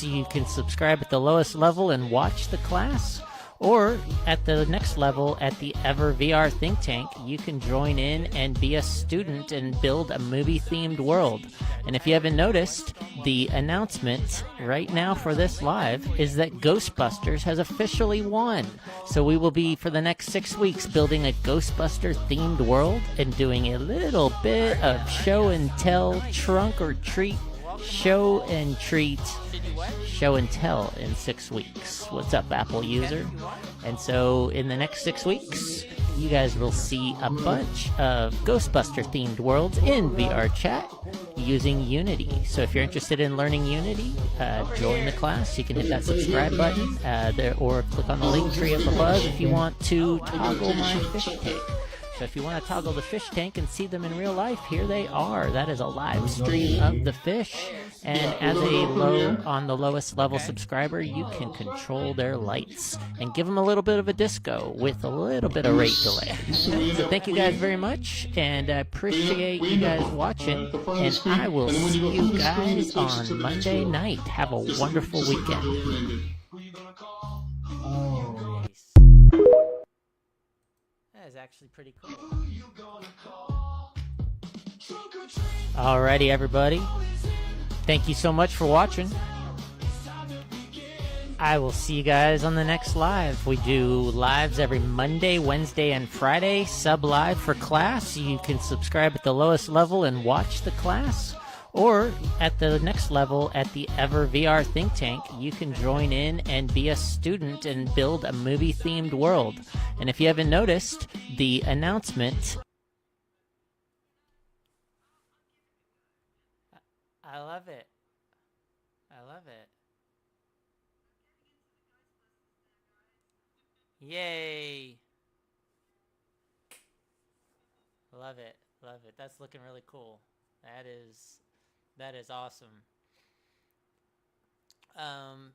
You can subscribe at the lowest level and watch the class, or at the next level at the Ever VR Think Tank, you can join in and be a student and build a movie-themed world. And if you haven't noticed, the announcement right now for this live is that Ghostbusters has officially won. So we will be, for the next 6 weeks, building a Ghostbuster-themed world and doing a little bit of show and tell, trunk or treat, show and treat, show and tell in 6 weeks. What's up, Apple user? And so in the next 6 weeks, you guys will see a bunch of Ghostbuster themed worlds in VR chat using Unity. So if you're interested in learning Unity, join the class. You can hit that subscribe button there, or click on the link tree up above if you want to toggle my fish tank. So if you want to toggle the fish tank and see them in real life, here they are. That is a live stream of the fish. And as on the lowest level subscriber, you can control their lights and give them a little bit of a disco with a little bit of rate delay. So thank you guys very much, and I appreciate you guys watching. And I will see you guys on Monday night. Have a wonderful weekend. That is actually pretty cool. Alrighty, everybody. Thank you so much for watching. I will see you guys on the next live. We do lives every Monday, Wednesday, and Friday. Sub live for class. You can subscribe at the lowest level and watch the class. Or at the next level at the Ever VR Think Tank, you can join in and be a student and build a movie-themed world. And if you haven't noticed, the announcement... I love it. I love it. Yay. Love it. Love it. That's looking really cool. That is awesome.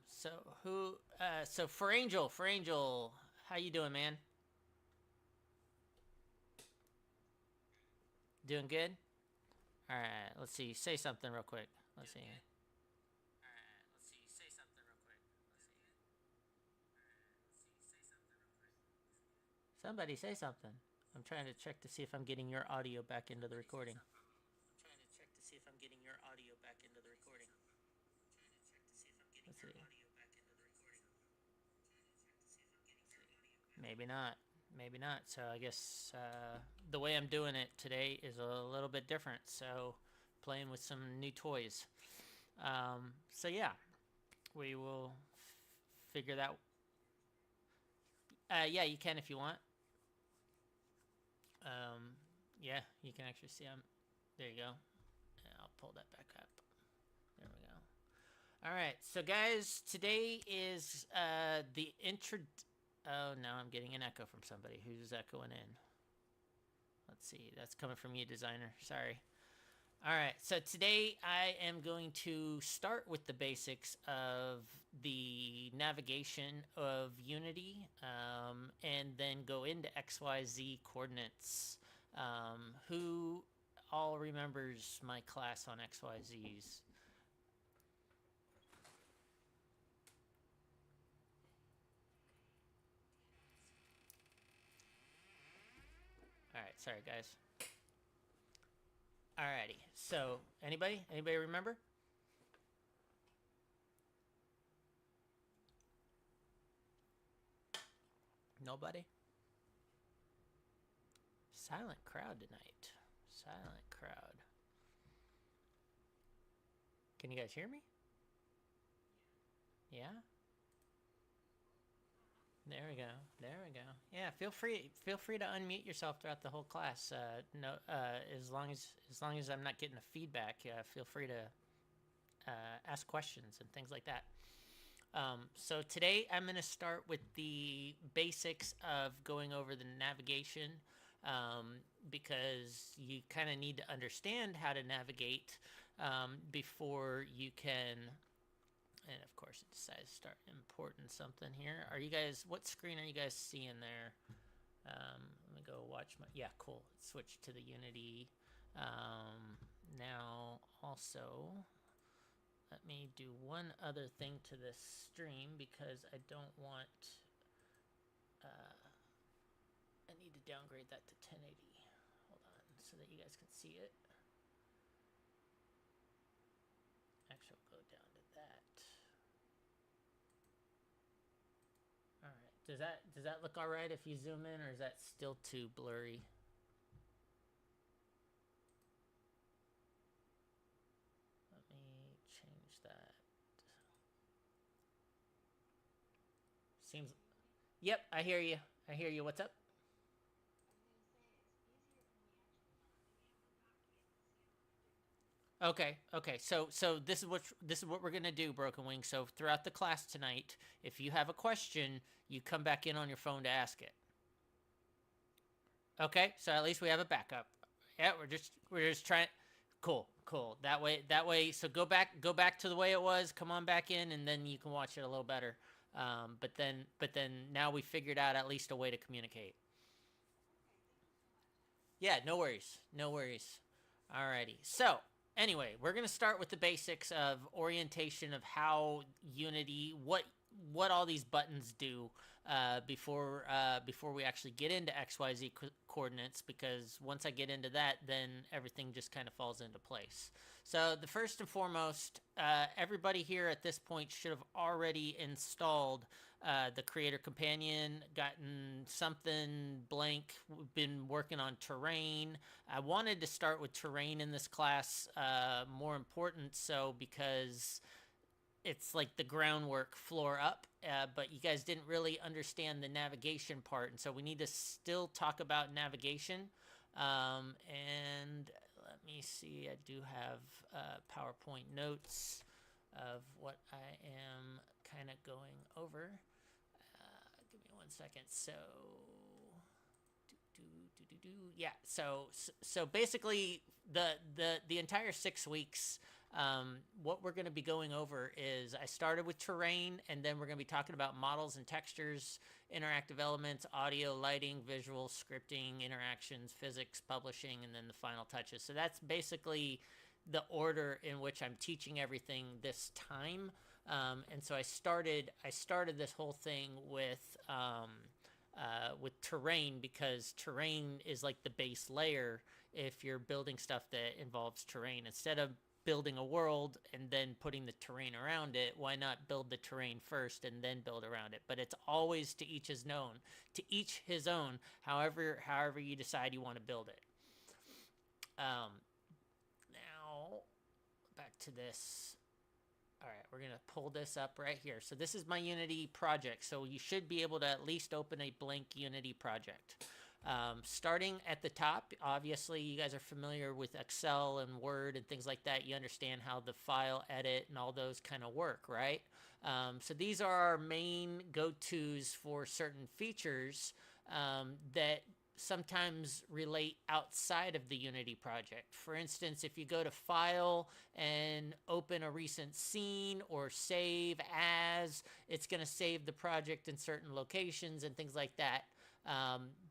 So for Angel, how you doing, man? Doing good? All right, let's see. Say something real quick. Let's see. Somebody say something. I'm trying to check to see if I'm getting your audio back into the recording. Let's see. Maybe not. Maybe not. So I guess the way I'm doing it today is a little bit different. So playing with some new toys. So yeah, we will figure that. Yeah, you can if you want. Yeah, you can actually see I'm. There you go. Yeah, I'll pull that back up. There we go. All right, so guys, today is the intro. Oh, now I'm getting an echo from somebody. Who's echoing in? Let's see. That's coming from you, designer. Sorry. All right. So today I am going to start with the basics of the navigation of Unity, and then go into XYZ coordinates. Who all remembers my class on XYZs? All right, sorry guys. Alrighty, so anybody remember? Nobody? Silent crowd tonight. Silent crowd. Can you guys hear me? Yeah? There we go. There we go. Yeah, feel free to unmute yourself throughout the whole class. As long as I'm not getting a feedback, feel free to ask questions and things like that. So today I'm going to start with the basics of going over the navigation, because you kind of need to understand how to navigate before you can. And of course, it decides to start importing something here. Are you guys? What screen are you guys seeing there? Let me go watch my. Yeah, cool. Switch to the Unity. Now also, Let me do one other thing to this stream because I don't want... I need to downgrade that to 1080. Hold on, so that you guys can see it. Actually, I'll go down to that. All right. Does that look all right if you zoom in, or is that still too blurry? Let me change that. Seems. Yep, I hear you. I hear you. What's up? Okay, okay. So this is what we're gonna do, Broken Wing. So throughout the class tonight, if you have a question, you come back in on your phone to ask it. Okay, so at least we have a backup. Yeah, we're just trying. Cool, cool. That way. So go back to the way it was. Come on back in, and then you can watch it a little better. But then now we figured out at least a way to communicate. Yeah, no worries, no worries. Alrighty. So anyway, we're gonna start with the basics of orientation of how Unity, what all these buttons do before we actually get into XYZ coordinates, because once I get into that, then everything just kind of falls into place. So the first and foremost, everybody here at this point should have already installed the Creator Companion, gotten something blank. We've been working on terrain. I wanted to start with terrain in this class, more important so because it's like the groundwork floor up, but you guys didn't really understand the navigation part, and so we need to still talk about navigation. And let me see, I do have PowerPoint notes of what I am kind of going over. Give me 1 second. So yeah, so basically the entire 6 weeks, what we're going to be going over is, I started with terrain, and then we're going to be talking about models and textures, interactive elements, audio, lighting, visual, scripting, interactions, physics, publishing, and then the final touches. So that's basically the order in which I'm teaching everything this time. And so I started this whole thing with terrain, because terrain is like the base layer if you're building stuff that involves terrain. Instead of building a world and then putting the terrain around it, why not build the terrain first and then build around it? But it's always to each his own, however you decide you want to build it. Now back to this. All right, we're going to pull this up right here. So this is my Unity project. So you should be able to at least open a blank Unity project. Starting at the top, obviously you guys are familiar with Excel and Word and things like that. You understand how the file edit and all those kind of work, right? So these are our main go-tos for certain features that sometimes relate outside of the Unity project. For instance, if you go to File and open a recent scene or save as, it's going to save the project in certain locations and things like that.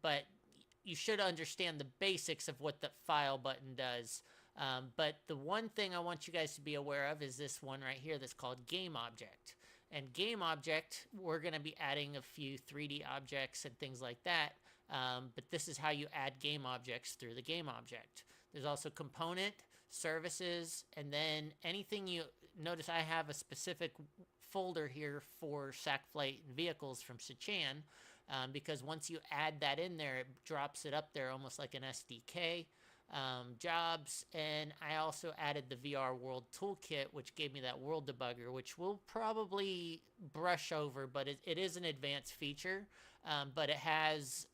But you should understand the basics of what the File button does. But the one thing I want you guys to be aware of is this one right here that's called Game Object. And Game Object, we're going to be adding a few 3D objects and things like that. But this is how you add game objects through the Game Object. There's also Component, Services, and then anything you notice. I have a specific folder here for Sackflight and Vehicles from Sichan, because once you add that in there, it drops it up there almost like an SDK. Jobs, and I also added the VR World Toolkit, which gave me that world debugger, which we'll probably brush over, but it is an advanced feature, but it has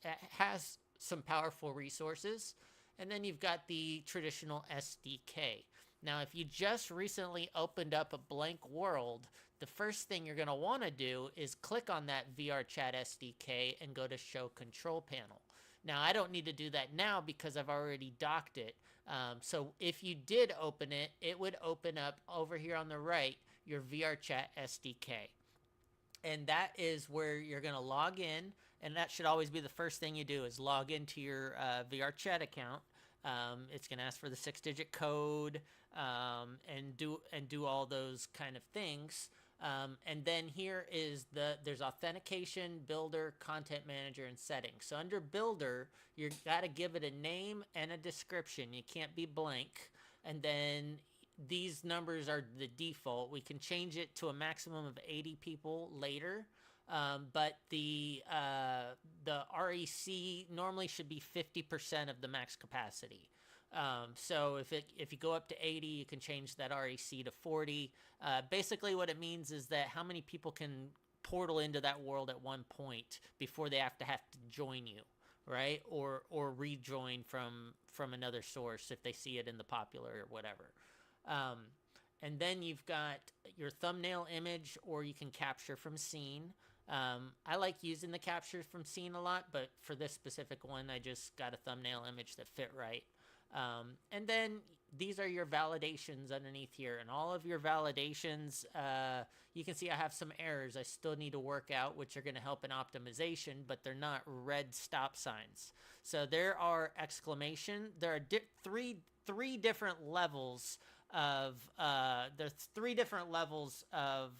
some powerful resources. And then you've got the traditional SDK. Now, if you just recently opened up a blank world, the first thing you're going to want to do is click on that VR Chat SDK and go to Show Control Panel. Now, I don't need to do that now because I've already docked it. So if you did open it, it would open up over here on the right, your VR Chat SDK. And that is where you're going to log in. And that should always be the first thing you do, is log into your VR Chat account. It's going to ask for the 6-digit code. and do all those kind of things. And then here is there's authentication, builder, content manager, and settings. So under builder, you got to give it a name and a description. You can't be blank. And then these numbers are the default. We can change it to a maximum of 80 people later. But the REC normally should be 50% of the max capacity. So if you go up to 80, you can change that REC to 40. Basically, what it means is that how many people can portal into that world at one point before they have to join you, right? Or rejoin from another source if they see it in the popular or whatever. And then you've got your thumbnail image, or you can capture from scene. I like using the capture from scene a lot, but for this specific one, I just got a thumbnail image that fit right. And then these are your validations underneath here, and all of your validations, you can see I have some errors I still need to work out, which are going to help in optimization, but they're not red stop signs. So there are there are three different levels of there's three different levels of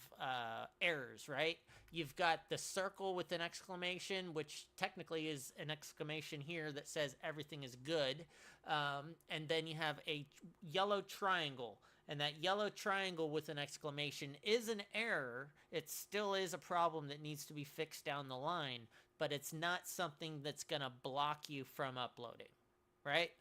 errors, right? You've got the circle with an exclamation, which technically is an exclamation here that says everything is good. And then you have a yellow triangle, and that yellow triangle with an exclamation is an error. It still is a problem that needs to be fixed down the line, but it's not something that's going to block you from uploading, right?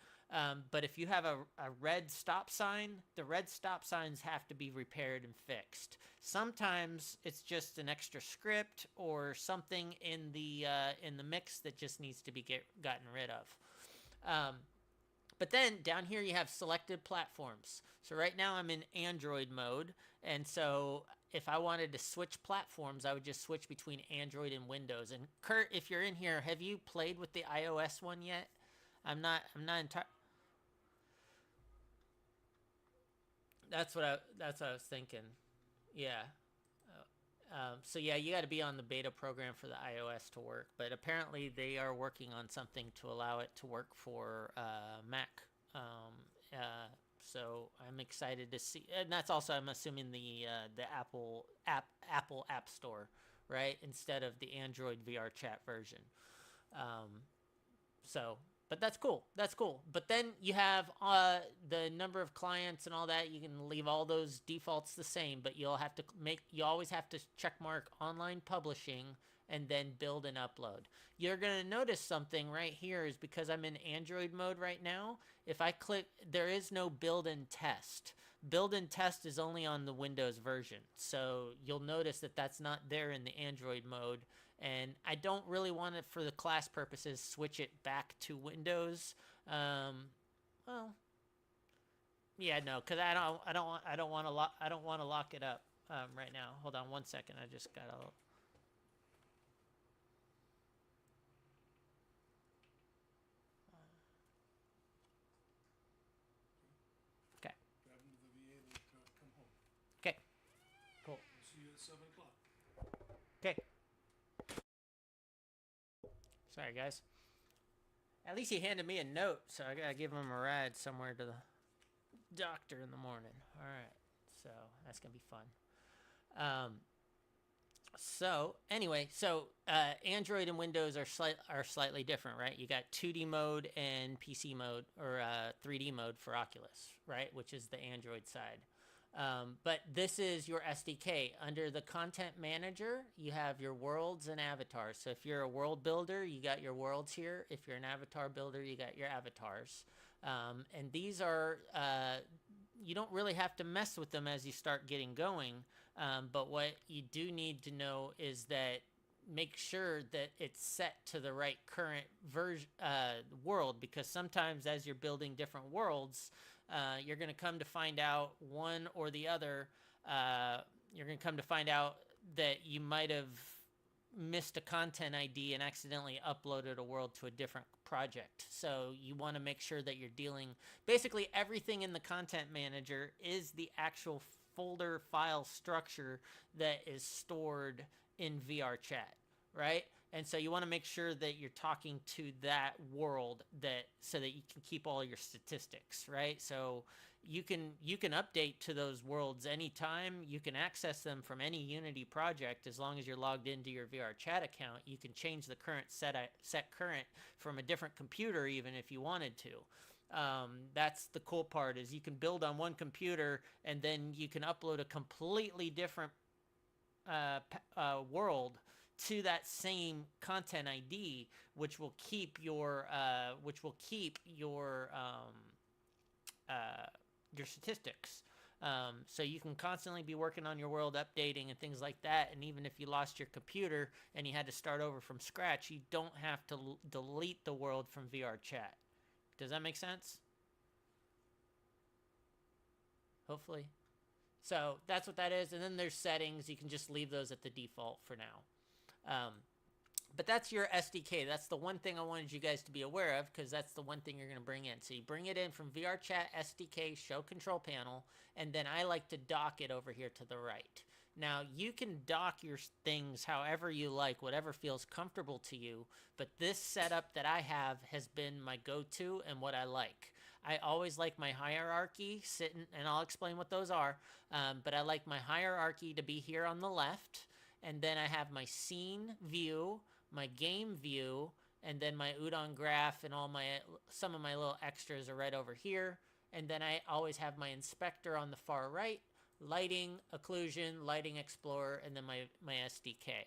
But if you have a red stop sign, the red stop signs have to be repaired and fixed. Sometimes it's just an extra script or something in the mix that just needs to be gotten rid of. But then down here you have selected platforms. So right now I'm in Android mode, and so if I wanted to switch platforms, I would just switch between Android and Windows. And Kurt, if you're in here, have you played with the iOS one yet? I'm not entirely. That's what I was thinking. Yeah. So yeah, you got to be on the beta program for the iOS to work, but apparently they are working on something to allow it to work for Mac. So I'm excited to see, and that's also, I'm assuming, the Apple App Store, right, instead of the Android VR chat version. But that's cool. That's cool. But then you have the number of clients and all that. You can leave all those defaults the same, but you always have to check mark online publishing and then build and upload. You're going to notice something right here is because I'm in Android mode right now. If I click, there is no build and test. Build and test is only on the Windows version. So you'll notice that that's not there in the Android mode. And I don't really want to, for the class purposes, switch it back to Windows. Well, yeah, no, because I don't want to lock it up right now. Hold on one second. I just gotta. Okay. Grab him to the VA to come home. Okay. Cool. I'll see you at 7 o'clock. Okay. Sorry, guys. At least he handed me a note, so I gotta give him a ride somewhere to the doctor in the morning. All right, so that's gonna be fun. So anyway, Android and Windows are slightly different, right? You got 2D mode and PC mode, or 3D mode for Oculus, right? Which is the Android side. But this is your SDK. Under the content manager, you have your worlds and avatars. So if you're a world builder, you got your worlds here. If you're an avatar builder, you got your avatars. And these are, you don't really have to mess with them as you start getting going. But what you do need to know is that make sure that it's set to the right current world, because sometimes as you're building different worlds, you're going to come to find out one or the other. You're going to come to find out that you might have missed a content ID and accidentally uploaded a world to a different project. So you want to make sure that you're dealing, basically everything in the content manager is the actual folder file structure that is stored in VRChat, right? And so you want to make sure that you're talking to that world that so that you can keep all your statistics, right? So you can update to those worlds anytime. You can access them from any Unity project as long as you're logged into your VR chat account. You can change the current set current from a different computer even if you wanted to. That's the cool part is you can build on one computer and then you can upload a completely different world to that same content ID, which will keep your statistics. So you can constantly be working on your world, updating and things like that. And even if you lost your computer and you had to start over from scratch, you don't have to delete the world from VR chat. Does that make sense? Hopefully. So that's what that is. And then there's settings. You can just leave those at the default for now. But that's your SDK. That's the one thing I wanted you guys to be aware of because that's the one thing you're going to bring in. So you bring it in from VRChat SDK show control panel, and then I like to dock it over here to the right. Now you can dock your things however you like, whatever feels comfortable to you, but this setup that I have has been my go-to and what I like. I always like my hierarchy sitting, and I'll explain what those are, but I like my hierarchy to be here on the left, and then I have my scene view, my game view, and then my Udon graph and some of my little extras are right over here. And then I always have my inspector on the far right, lighting, occlusion, lighting explorer, and then my SDK.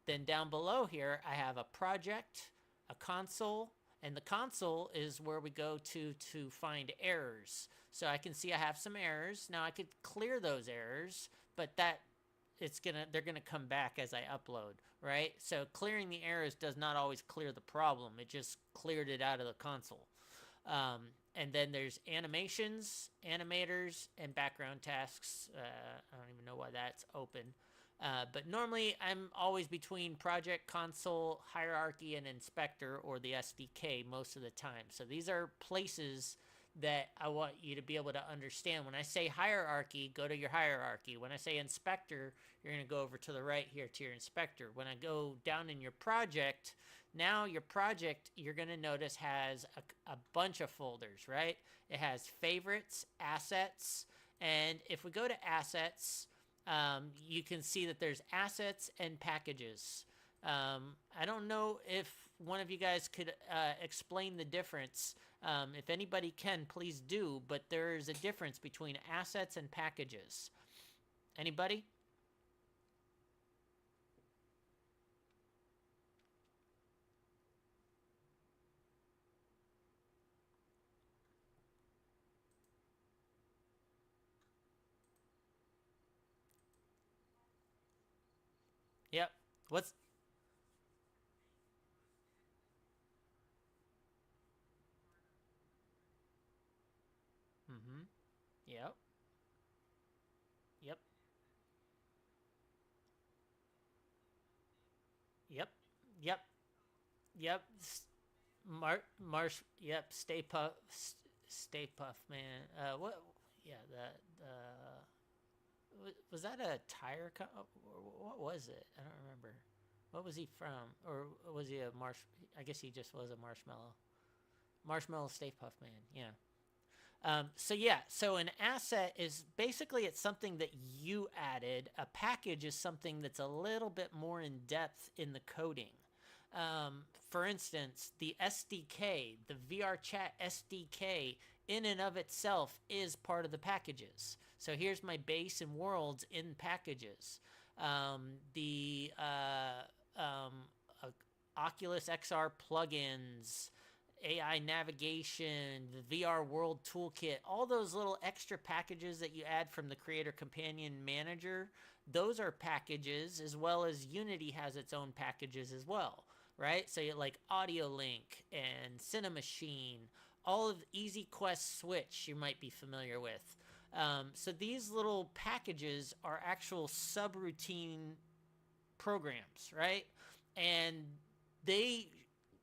Then down below here, I have a project, a console, and the console is where we go to find errors. So I can see I have some errors. Now I could clear those errors, but they're gonna come back as I upload, right? So clearing the errors does not always clear the problem. It just cleared it out of the console. And then there's animations, animators, and background tasks. I don't even know why that's open. But normally I'm always between project, console, hierarchy, and inspector or the SDK most of the time. So these are places that I want you to be able to understand. When I say hierarchy, go to your hierarchy. When I say inspector, you're going to go over to the right here to your inspector. When I go down in your project, now your project, you're going to notice has a bunch of folders, right? It has favorites, assets, and if we go to assets, you can see that there's assets and packages. I don't know if one of you guys could explain the difference. If anybody can, please do, but there's a difference between assets and packages. Anybody? Yep. What's... Mm-hmm. Yep. Yep. Yep. Yep. Yep. Yep. Stay Puff, man. What? Yeah, that. Was that a tire? What was it? I don't remember. What was he from? Or was he a I guess he just was a marshmallow. Marshmallow Stay Puff Man. Yeah. So an asset is basically it's something that you added. A package is something that's a little bit more in depth in the coding. For instance, the SDK, the VRChat SDK, in and of itself is part of the packages. So here's my base and worlds in packages. The Oculus XR plugins, AI navigation, the VR World Toolkit, all those little extra packages that you add from the Creator Companion Manager, those are packages, as well as Unity has its own packages as well, right? So you like Audio Link and Cinemachine, all of EasyQuest Switch you might be familiar with. So these little packages are actual subroutine programs, right? And they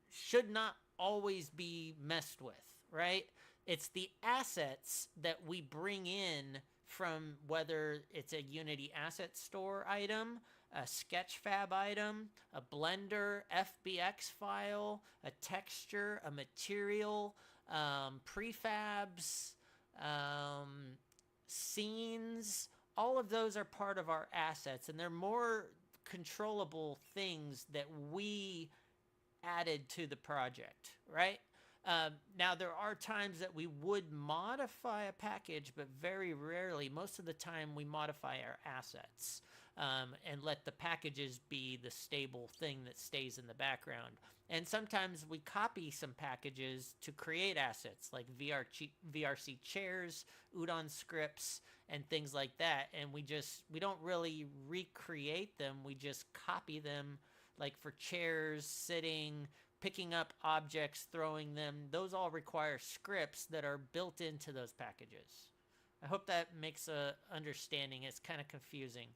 should not always be messed with, right? It's the assets that we bring in from whether it's a Unity asset store item, a Sketchfab item, a Blender FBX file, a texture, a material, prefabs, scenes. All of those are part of our assets, and they're more controllable things that we added to the project, right? Now, there are times that we would modify a package, but very rarely. Most of the time, we modify our assets and let the packages be the stable thing that stays in the background. And sometimes we copy some packages to create assets like VRC chairs, Udon scripts, and things like that. And we don't really recreate them. We just copy them, like for chairs, sitting, picking up objects, throwing them. Those all require scripts that are built into those packages. I hope that makes a understanding. It's kind of confusing.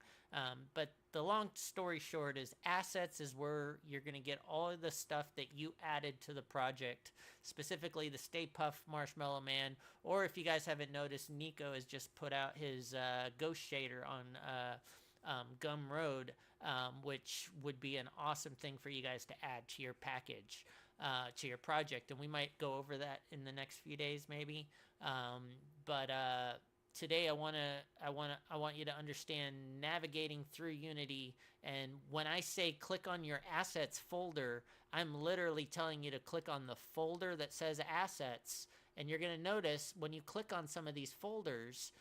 But the long story short is assets is where you're going to get all of the stuff that you added to the project, specifically the Stay Puft Marshmallow Man. Or if you guys haven't noticed, Nico has just put out his Ghost Shader on Gumroad, which would be an awesome thing for you guys to add to your package, to your project. And we might go over that in the next few days, maybe. But today I want you to understand navigating through Unity. And when I say click on your assets folder, I'm literally telling you to click on the folder that says assets. And you're going to notice when you click on some of these folders,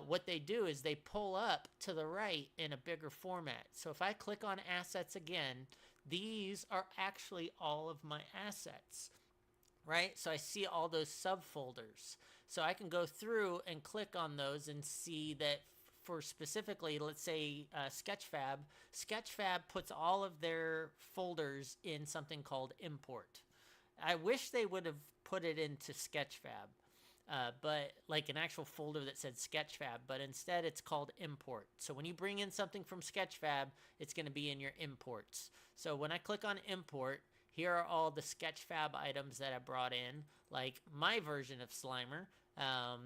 what they do is they pull up to the right in a bigger format. So if I click on assets again, these are actually all of my assets, right? So I see all those subfolders. So I can go through and click on those and see that for specifically, let's say Sketchfab, Sketchfab puts all of their folders in something called import. I wish they would have put it into Sketchfab, but like an actual folder that said Sketchfab, but instead it's called import. So when you bring in something from Sketchfab, it's going to be in your imports. So when I click on import, here are all the Sketchfab items that I brought in, like my version of Slimer. Well,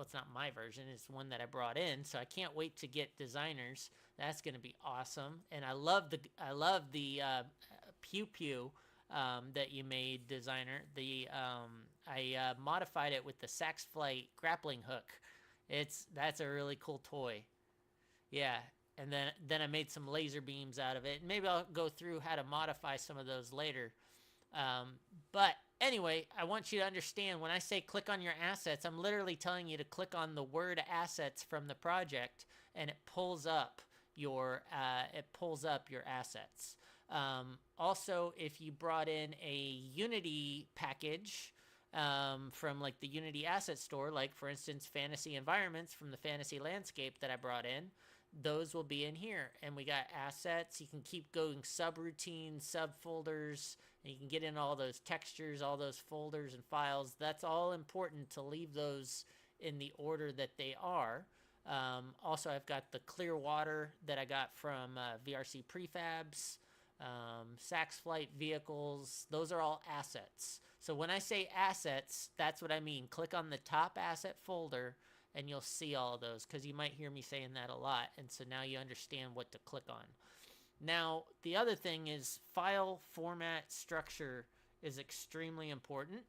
it's not my version, it's one that I brought in, so I can't wait to get designers. That's going to be awesome. And I love the Pew Pew that you made, designer. I modified it with the Sax Flight grappling hook. That's a really cool toy. Yeah, and then I made some laser beams out of it. Maybe I'll go through how to modify some of those later. But anyway, I want you to understand when I say click on your assets, I'm literally telling you to click on the word assets from the project, and it pulls up your assets. Also, if you brought in a Unity package from like the Unity asset store, like for instance fantasy environments from the fantasy landscape that I brought in, those will be in here. And we got assets. You can keep going subroutines, subfolders, and you can get in all those textures, all those folders and files. That's all important to leave those in the order that they are. Also, I've got the clear water that I got from VRC Prefabs, Sax Flight vehicles. Those are all assets. So when I say assets, that's what I mean. Click on the top asset folder and you'll see all of those, because you might hear me saying that a lot. And so now you understand what to click on. Now, the other thing is file format structure is extremely important.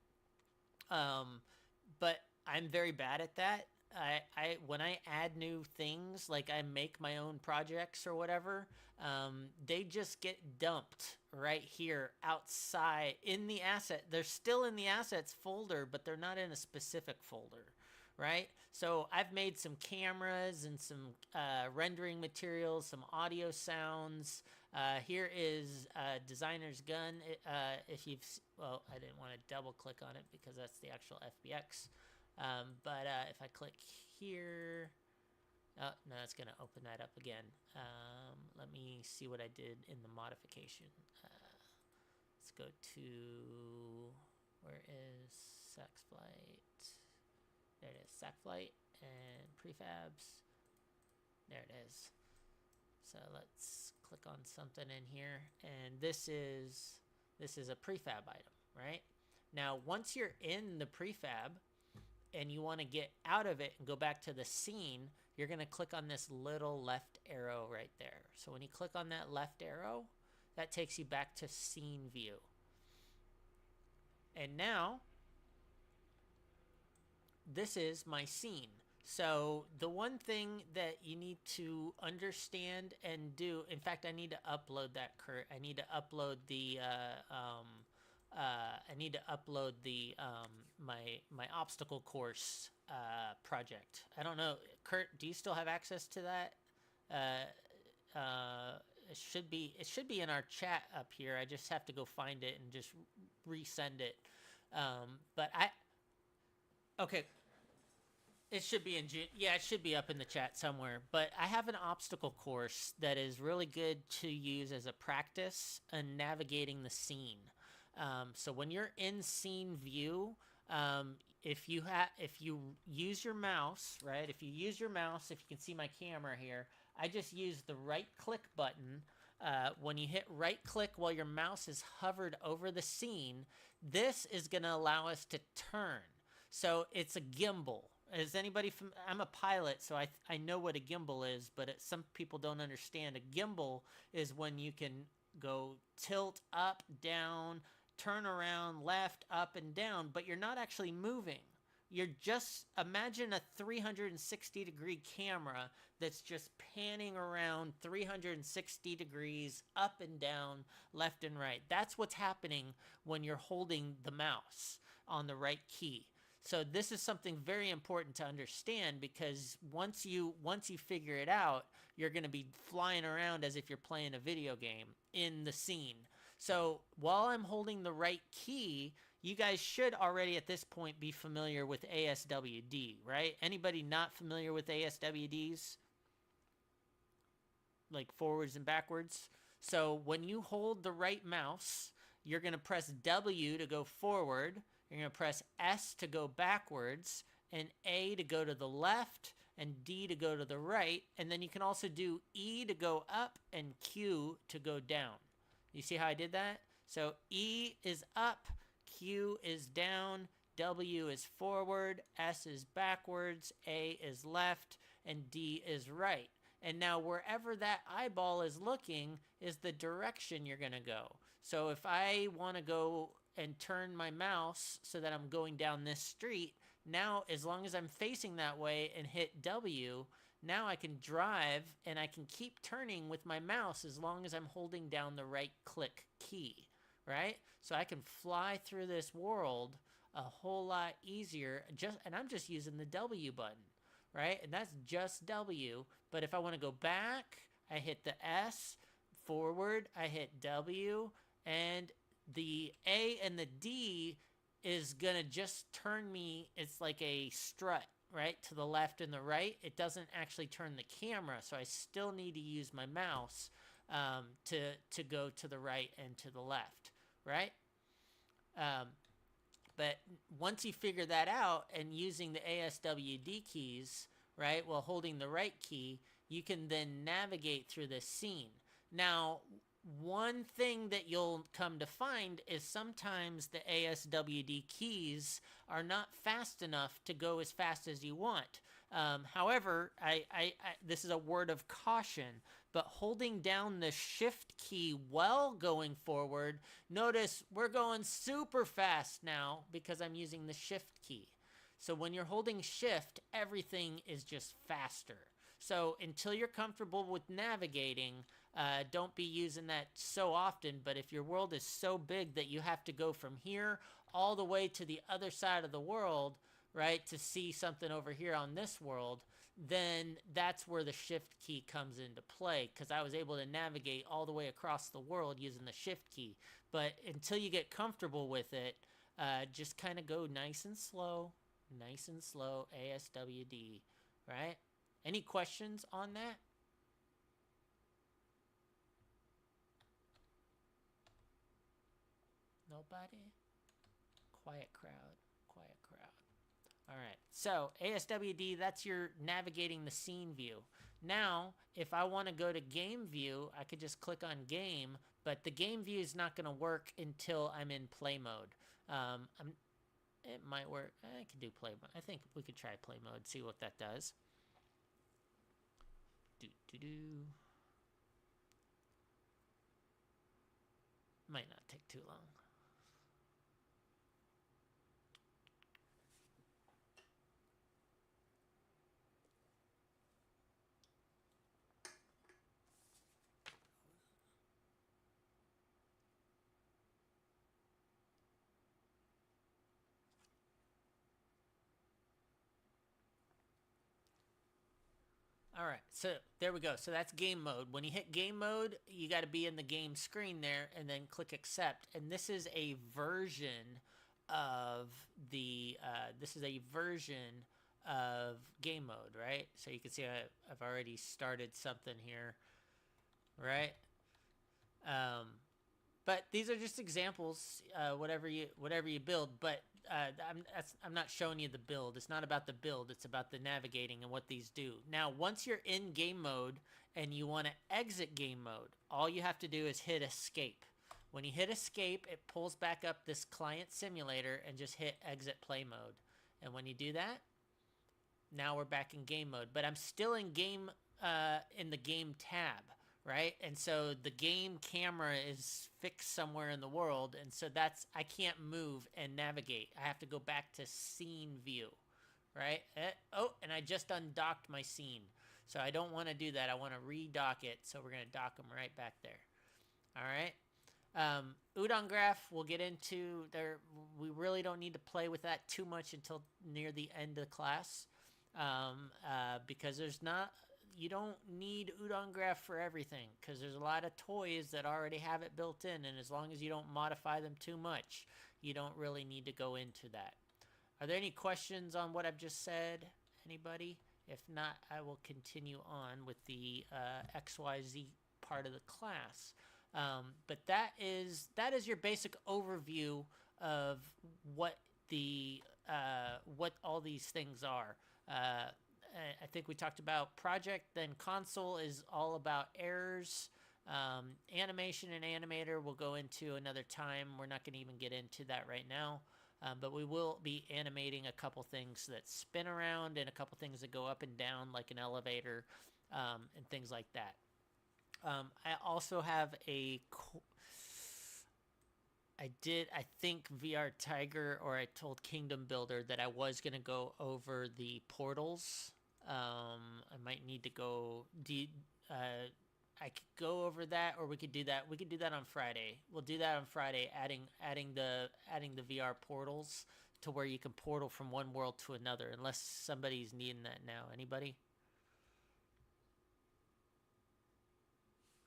But I'm very bad at that. When I add new things, like I make my own projects or whatever, they just get dumped right here outside in the asset. They're still in the assets folder, but they're not in a specific folder, right? So I've made some cameras and some rendering materials, some audio sounds. Here is Designer's Gun. If you've, well, I didn't want to double click on it because that's the actual FBX. But if I click here, oh, no, it's going to open that up again. Let me see what I did in the modification. Let's go to, where is Sax Flight? There it is, Sax Flight and prefabs. There it is. So let's click on something in here, and this is a prefab item, right? Now, once you're in the prefab, and you want to get out of it and go back to the scene, you're going to click on this little left arrow right there. So when you click on that left arrow, that takes you back to scene view. And now, this is my scene. So the one thing that you need to understand and do, in fact, I need to upload that, Kurt. I need to upload the my obstacle course project. I don't know, Kurt, do you still have access to that? It should be in our chat up here. I just have to go find it and just resend it. Okay. It should be in June. Yeah, it should be up in the chat somewhere. But I have an obstacle course that is really good to use as a practice in navigating the scene. So when you're in scene view, if you use your mouse, right? If you can see my camera here, I just use the right click button. When you hit right click while your mouse is hovered over the scene, this is going to allow us to turn. So it's a gimbal. Is anybody from? I'm a pilot, so I know what a gimbal is, but some people don't understand. A gimbal is when you can go tilt up, down, turn around, left, up, and down, but you're not actually moving. You're just, imagine a 360-degree camera that's just panning around 360 degrees up and down, left and right. That's what's happening when you're holding the mouse on the right key. So this is something very important to understand, because once you figure it out, you're going to be flying around as if you're playing a video game in the scene. So while I'm holding the right key, you guys should already at this point be familiar with ASWD, right? Anybody not familiar with ASWDs? Like forwards and backwards? So when you hold the right mouse, you're going to press W to go forward. You're going to press S to go backwards, and A to go to the left, and D to go to the right. And then you can also do E to go up and Q to go down. You see how I did that? So E is up, Q is down, W is forward, S is backwards, A is left, and D is right. And now wherever that eyeball is looking is the direction you're going to go. So if I want to go and turn my mouse so that I'm going down this street, now as long as I'm facing that way and hit W, now I can drive and I can keep turning with my mouse as long as I'm holding down the right click key, right? So I can fly through this world a whole lot easier, and I'm just using the W button, right? And that's just W. But if I want to go back, I hit the S, forward, I hit W, and the A and the D is going to just turn me, it's like a strut, right, to the left and the right. It doesn't actually turn the camera, so I still need to use my mouse to go to the right and to the left, right? But once you figure that out and using the ASWD keys, right, while holding the right key, you can then navigate through this scene. Now, one thing that you'll come to find is sometimes the ASWD keys are not fast enough to go as fast as you want. However, this is a word of caution, but holding down the shift key while going forward, notice we're going super fast now because I'm using the shift key. So when you're holding shift, everything is just faster. So until you're comfortable with navigating, don't be using that so often. But if your world is so big that you have to go from here all the way to the other side of the world, right, to see something over here on this world, then that's where the shift key comes into play, because I was able to navigate all the way across the world using the shift key. But until you get comfortable with it, just kind of go nice and slow, ASWD, right? Any questions on that? Nobody? Quiet crowd. All right, so ASWD, that's your navigating the scene view. Now, if I want to go to game view, I could just click on game, but the game view is not going to work until I'm in play mode. It might work. I could do play mode. I think we could try play mode, see what that does. Might not take too long. All right, so there we go. So that's game mode. When you hit game mode, you got to be in the game screen there and then click accept. And this is a version of the game mode, right? So you can see I've already started something here, right? But these are just examples, whatever you build. But I'm not showing you the build. It's not about the build. It's about the navigating and what these do. Now, once you're in game mode and you want to exit game mode, all you have to do is hit escape. When you hit escape, it pulls back up this client simulator and just hit exit play mode. And when you do that, now we're back in game mode. But I'm still in game in the game tab. Right? And so the game camera is fixed somewhere in the world. And so I can't move and navigate. I have to go back to scene view, right? And I just undocked my scene. So I don't want to do that. I want to redock it. So we're going to dock them right back there. All right. Udon graph we'll get into there. We really don't need to play with that too much until near the end of the class. Because you don't need Udon graph for everything, because there's a lot of toys that already have it built in, and as long as you don't modify them too much, you don't really need to go into that. Are there any questions on what I've just said? Anybody? If not, I will continue on with the XYZ part of the class. But that is your basic overview of what all these things are. I think we talked about project, then console is all about errors. Animation and animator we'll go into another time. We're not going to even get into that right now. But we will be animating a couple things that spin around and a couple things that go up and down like an elevator and things like that. I also have I think VR Tiger, or I told Kingdom Builder that I was going to go over the portals. I might need to go, I could go over that, or we could do that. We could do that on Friday. We'll do that on Friday, adding the VR portals to where you can portal from one world to another, unless somebody's needing that now. Anybody?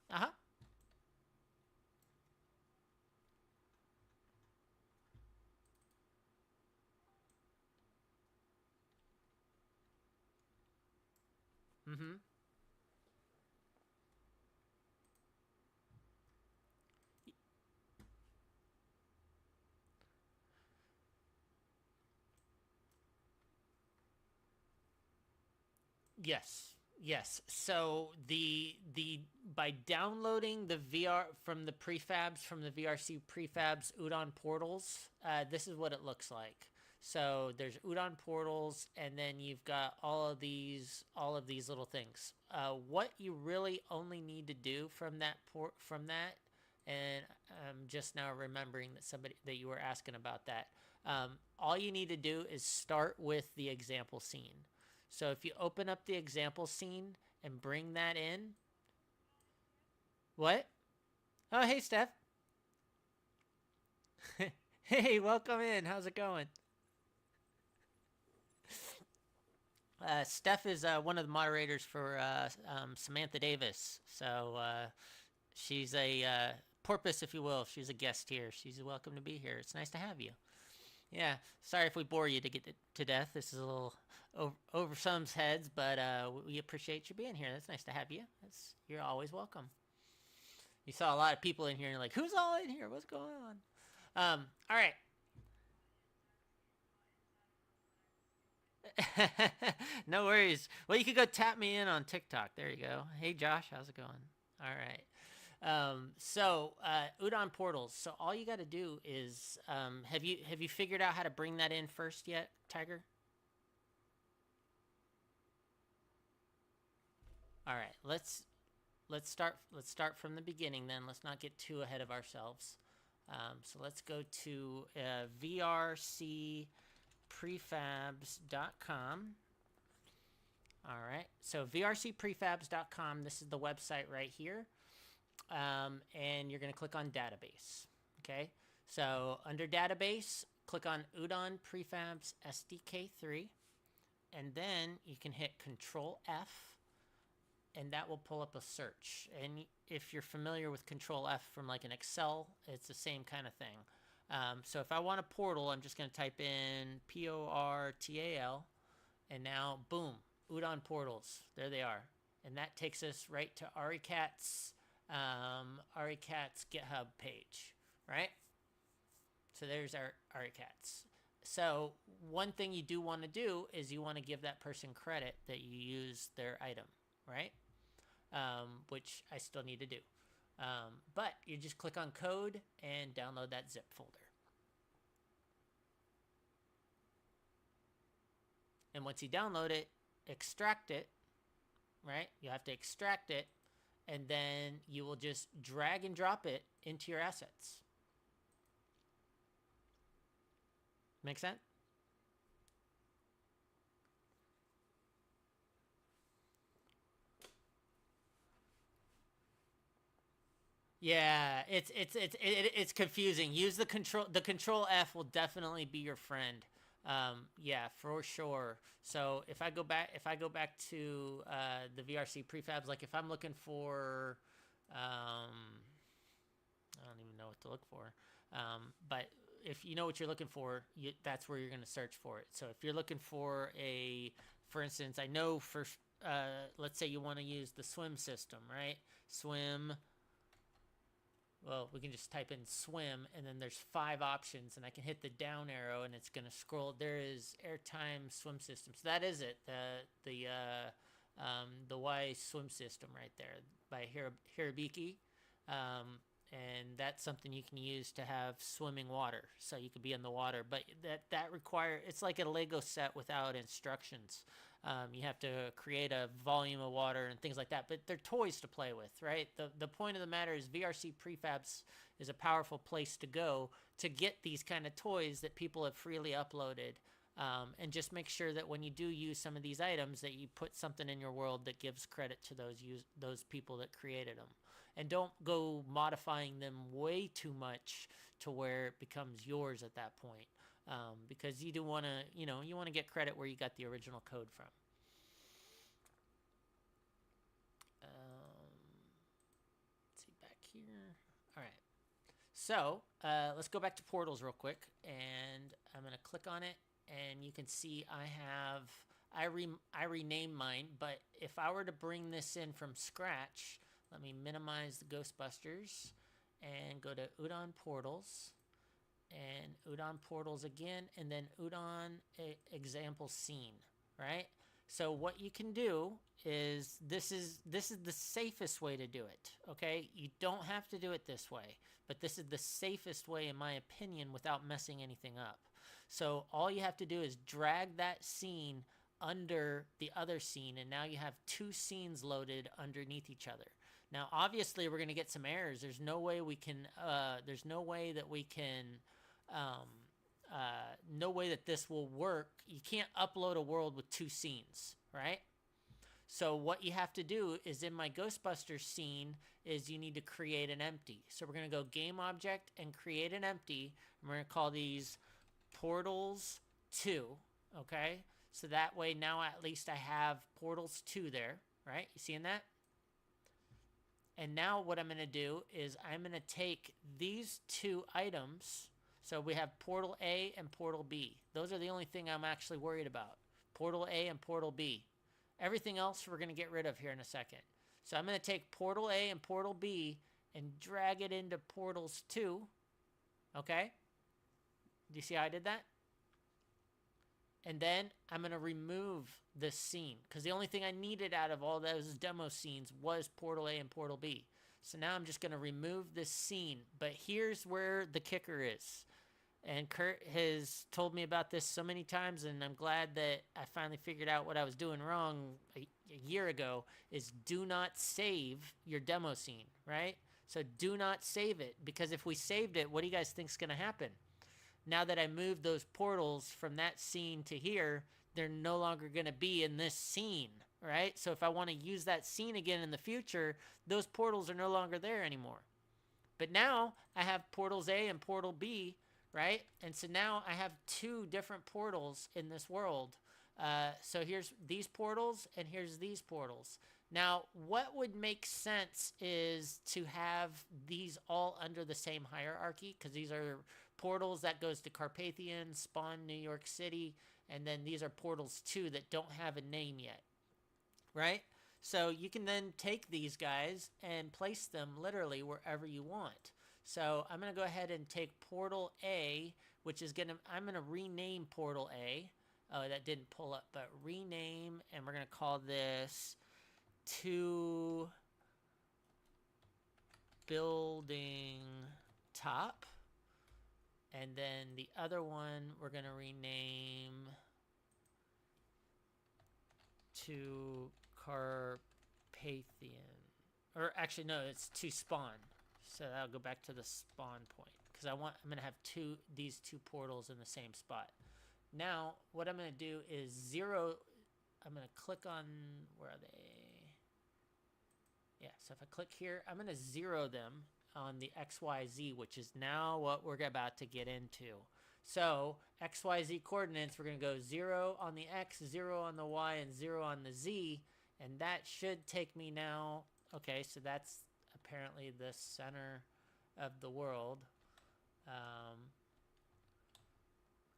Uh-huh. Mm-hmm. Yes. So the by downloading the VR from the prefabs, from the VRC prefabs Udon portals, this is what it looks like. So there's Udon portals, and then you've got all of these little things. What you really only need to do from that and I'm just now remembering that you were asking about that. All you need to do is start with the example scene. So if you open up the example scene and bring that in. What? Oh, hey, Steph. Hey, welcome in. How's it going? Steph is one of the moderators for Samantha Davis. So she's a porpoise, if you will. She's a guest here. She's welcome to be here. It's nice to have you. Yeah, sorry if we bore you to death. This is a little over some's heads, but we appreciate you being here. That's nice to have you. You're always welcome. You saw a lot of people in here, and you're like, who's all in here? What's going on? All right. No worries. Well, you could go tap me in on TikTok. There you go. Hey, Josh, how's it going? All right. So Udon portals. So all you got to do is, have you figured out how to bring that in first yet, Tiger? All right, let's start from the beginning then. Let's not get too ahead of ourselves. So let's go to vrcprefabs.com. All right, so vrcprefabs.com. This is the website right here, and you're going to click on database. Okay, so under database, click on Udon Prefabs SDK3, and then you can hit Control F, and that will pull up a search. And if you're familiar with Control F from like an Excel, it's the same kind of thing. So if I want a portal, I'm just going to type in PORTAL, and now boom, Udon portals. There they are, and that takes us right to AriCat's GitHub page, right? So there's our AriCats. So one thing you do want to do is you want to give that person credit that you use their item, right? Which I still need to do. But you just click on code and download that zip folder. And once you download it, extract it, right? You have to extract it, and then you will just drag and drop it into your assets. Make sense? Yeah, it's confusing. Use the control F will definitely be your friend. Yeah, for sure. So if I go back to the VRC prefabs, like if I'm looking for, I don't even know what to look for. But if you know what you're looking for, that's where you're going to search for it. So if you're looking for for instance, I know for, let's say you want to use the swim system, right? Swim. Well, we can just type in swim, and then there's 5 options, and I can hit the down arrow, and it's going to scroll. There is airtime swim system. So that is it, the Y swim system right there by Hirabiki. And that's something you can use to have swimming water, so you could be in the water. But that it's like a Lego set without instructions. You have to create a volume of water and things like that, but they're toys to play with, right? The point of the matter is VRC Prefabs is a powerful place to go to get these kind of toys that people have freely uploaded. And just make sure that when you do use some of these items that you put something in your world that gives credit to those people that created them. And don't go modifying them way too much to where it becomes yours at that point. Because you do want to, you want to get credit where you got the original code from. Let's see back here. All right. So let's go back to portals real quick, and I'm going to click on it, and you can see I renamed mine. But if I were to bring this in from scratch, let me minimize the Ghostbusters and go to Udon Portals. And Udon Portals again, and then Udon Example Scene, right? So what you can do is this is the safest way to do it, okay? You don't have to do it this way, but this is the safest way, in my opinion, without messing anything up. So all you have to do is drag that scene under the other scene, and now you have 2 scenes loaded underneath each other. Now, obviously, we're going to get some errors. There's no way we can. No way that this will work. You can't upload a world with 2 scenes, right? So what you have to do is in my Ghostbusters scene is you need to create an empty. So we're going to go game object and create an empty. And we're going to call these portals 2, okay? So that way now at least I have portals 2 there, right? You seeing that? And now what I'm going to do is I'm going to take these 2 items. So we have Portal A and Portal B. Those are the only thing I'm actually worried about. Portal A and Portal B. Everything else we're going to get rid of here in a second. So I'm going to take Portal A and Portal B and drag it into Portals 2. Okay? Do you see how I did that? And then I'm going to remove this scene, because the only thing I needed out of all those demo scenes was Portal A and Portal B. So now I'm just going to remove this scene. But here's where the kicker is. And Kurt has told me about this so many times, and I'm glad that I finally figured out what I was doing wrong a year ago is do not save your demo scene, right? So do not save it, because if we saved it, what do you guys think is going to happen? Now that I moved those portals from that scene to here, they're no longer going to be in this scene, right? So if I want to use that scene again in the future, those portals are no longer there anymore. But now I have portals A and portal B, right? And so now I have two different portals in this world. So here's these portals and here's these portals. Now, what would make sense is to have these all under the same hierarchy, because these are portals that goes to Carpathian, Spawn, New York City, and then these are portals too that don't have a name yet, right? So you can then take these guys and place them literally wherever you want. So I'm going to go ahead and take portal A, which is I'm going to rename portal A. Oh, that didn't pull up, but rename, and we're going to call this to building top. And then the other one we're going to rename to Carpathian. Or actually, no, it's to spawn. So that'll go back to the spawn point, because I'm going to have these two portals in the same spot. Now, what I'm going to do is zero. I'm going to click on, where are they? Yeah, so if I click here, I'm going to zero them on the XYZ, which is now what we're about to get into. So XYZ coordinates, we're going to go 0 on the X, 0 on the Y, and 0 on the Z. And that should take me now. Okay, so that's apparently the center of the world.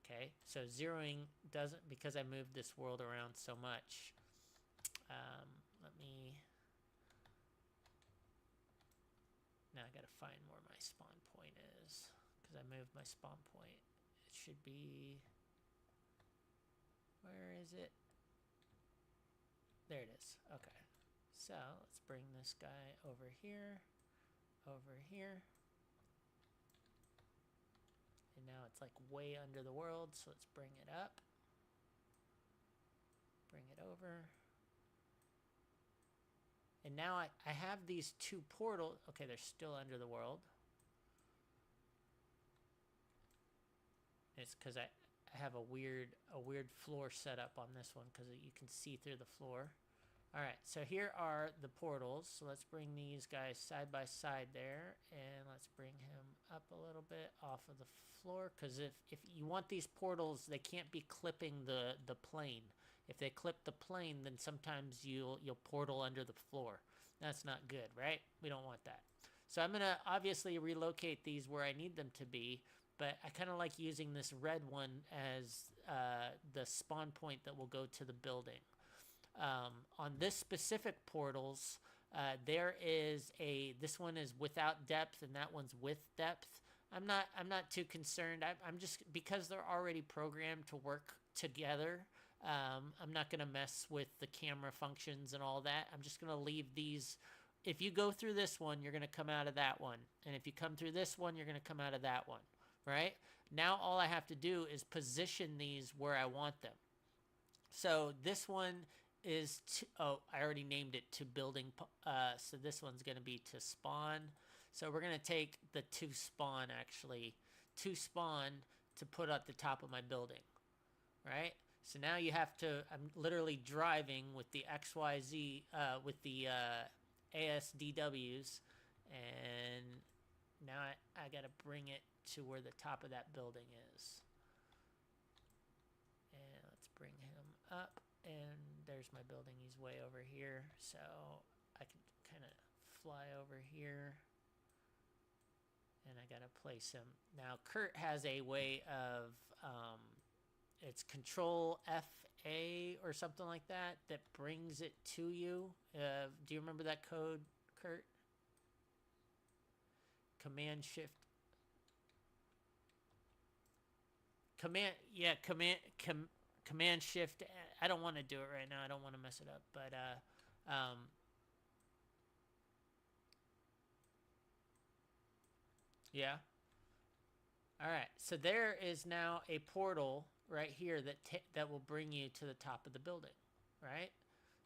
Okay, so zeroing doesn't, because I moved this world around so much. Let me... Now I gotta find where my spawn point is, because I moved my spawn point. It should be... Where is it? There it is. Okay. So let's bring this guy over here. Over here. And now it's like way under the world, so let's bring it up. Bring it over. And now I have these two portals. Okay, they're still under the world. It's because I have a weird floor set up on this one, because you can see through the floor. All right, so here are the portals. So let's bring these guys side by side there, and let's bring him up a little bit off of the floor, because if you want these portals, they can't be clipping the plane. If they clip the plane, then sometimes you'll portal under the floor. That's not good, right? We don't want that. So I'm gonna obviously relocate these where I need them to be, but I kind of like using this red one as the spawn point that will go to the building. On this specific portals, there is this one is without depth and that one's with depth. I'm not too concerned. I'm just, because they're already programmed to work together, I'm not going to mess with the camera functions and all that. I'm just going to leave these. If you go through this one, you're going to come out of that one. And if you come through this one, you're going to come out of that one, right? Now all I have to do is position these where I want them. So this one is I already named it to building. So this one's going to be to spawn. So we're going to take the to spawn, actually, to spawn to put at the top of my building, right? So now you have to, I'm literally driving with the XYZ, with the ASDWs, and now I got to bring it to where the top of that building is. And let's bring him up. And there's my building. He's way over here. So I can kind of fly over here. And I got to place him. Now, Kurt has a way of, it's Control FA or something like that brings it to you. Do you remember that code, Kurt? Command Shift. Command Shift. I don't want to do it right now. I don't want to mess it up. But yeah. All right. So there is now a portal right here that will bring you to the top of the building, right?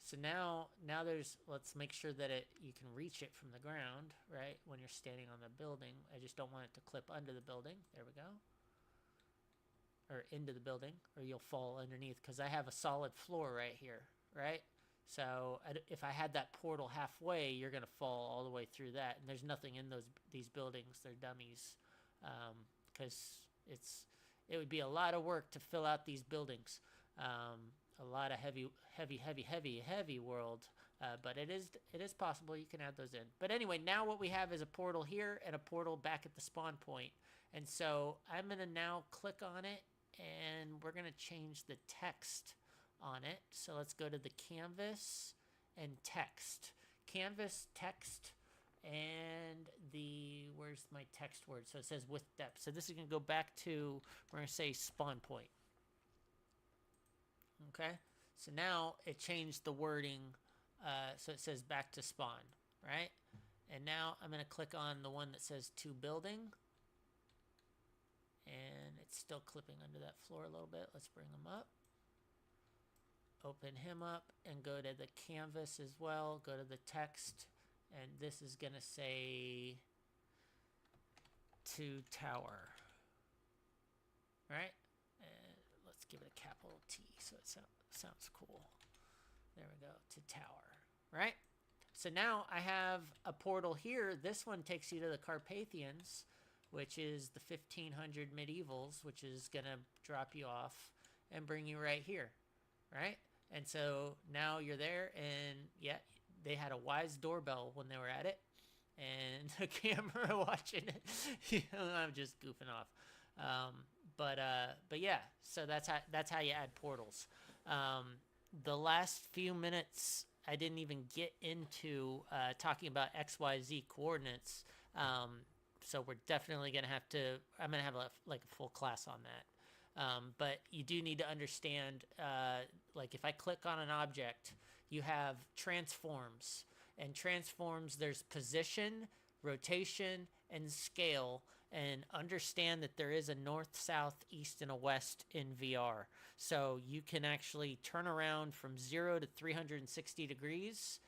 So now there's, let's make sure that you can reach it from the ground, right? When you're standing on the building. I just don't want it to clip under the building. There we go. Or into the building, or you'll fall underneath, because I have a solid floor right here, right? So if I had that portal halfway, you're going to fall all the way through that. And there's nothing in these buildings. They're dummies, because it would be a lot of work to fill out these buildings. A lot of heavy world, but it is possible. You can add those in. But anyway, now what we have is a portal here and a portal back at the spawn point. And so I'm going to now click on it, and we're going to change the text on it. So let's go to the canvas and text. Canvas, text, and where's my text word? So it says with depth. So this is going to go back to, we're going to say spawn point. Okay, so now it changed the wording, so it says back to spawn, right? And now I'm going to click on the one that says to building, and it's still clipping under that floor a little bit. Let's bring him up, open him up, and go to the canvas as well. Go to the text, and this is going to say to tower, right? And let's give it a capital T so it sounds cool. There we go, to tower, right? So now I have a portal here. This one takes you to the Carpathians, which is the 1500 medievals, which is going to drop you off and bring you right here, right? And so now you're there, and yeah, they had a Wise doorbell when they were at it, and a camera watching it. I'm just goofing off. But yeah, so that's how you add portals. The last few minutes, I didn't even get into talking about XYZ coordinates. So we're definitely gonna have to. I'm gonna have a full class on that. But you do need to understand, like if I click on an object, you have transforms, and transforms, there's position, rotation, and scale. And understand that there is a north, south, east, and a west in VR. So you can actually turn around from 0 to 360 degrees.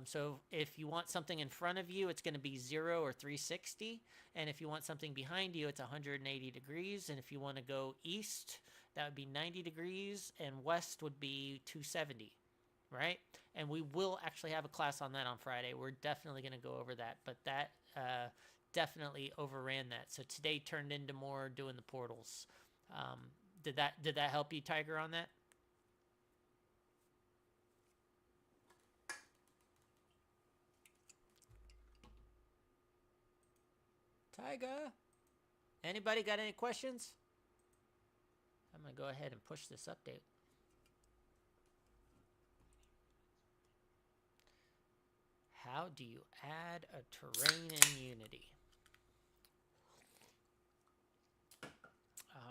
So if you want something in front of you, it's going to be 0 or 360. And if you want something behind you, it's 180 degrees. And if you want to go east, that would be 90 degrees. And west would be 270, right? And we will actually have a class on that on Friday. We're definitely going to go over that. But that definitely overran that. So today turned into more doing the portals. Did that help you, Tiger, on that? Tiger, anybody got any questions? I'm gonna go ahead and push this update. How do you add a terrain in Unity?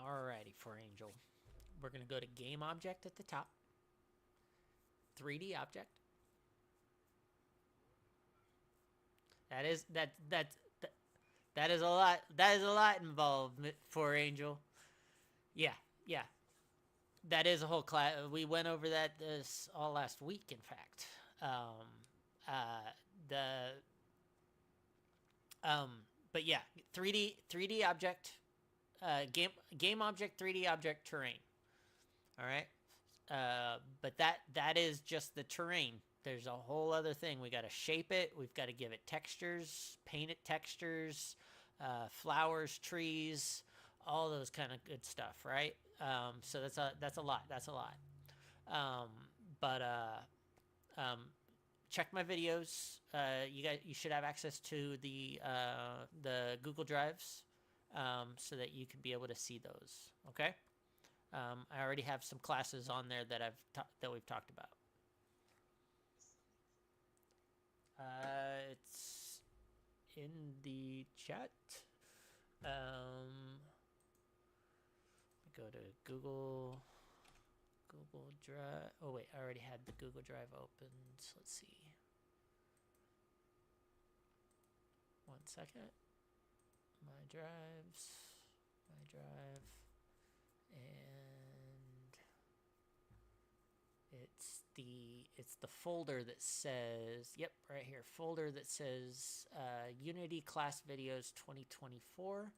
Alrighty, for Angel. We're going to go to Game Object at the top. 3D Object. That is a lot. That is a lot involved for Angel. Yeah. That is a whole class. We went over that this all last week, in fact. But yeah, 3D object, game object, 3D object, terrain. All right. But that is just the terrain. There's a whole other thing. We got to shape it. We've got to give it textures, paint it textures, flowers, trees, all those kind of good stuff, right? So that's a lot. That's a lot. Check my videos. You should have access to the Google Drives, so that you can be able to see those. Okay. I already have some classes on there that we've talked about. It's in the chat. Go to Google Drive. Oh wait, I already had the Google Drive opened. Let's see. 1 second. My drive, and It's the folder that says, yep, right here, folder that says Unity class videos 2024.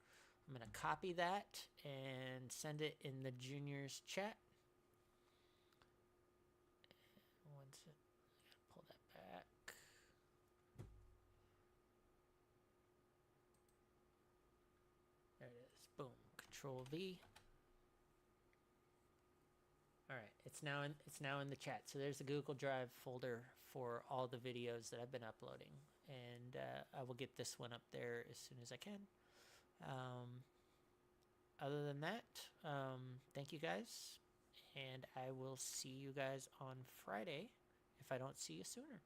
I'm gonna copy that and send it in the juniors chat. Once it, I gotta pull that back. There it is. Boom. Control V. All right, it's now in the chat. So there's the Google Drive folder for all the videos that I've been uploading, and I will get this one up there as soon as I can. Other than that, thank you guys, and I will see you guys on Friday if I don't see you sooner.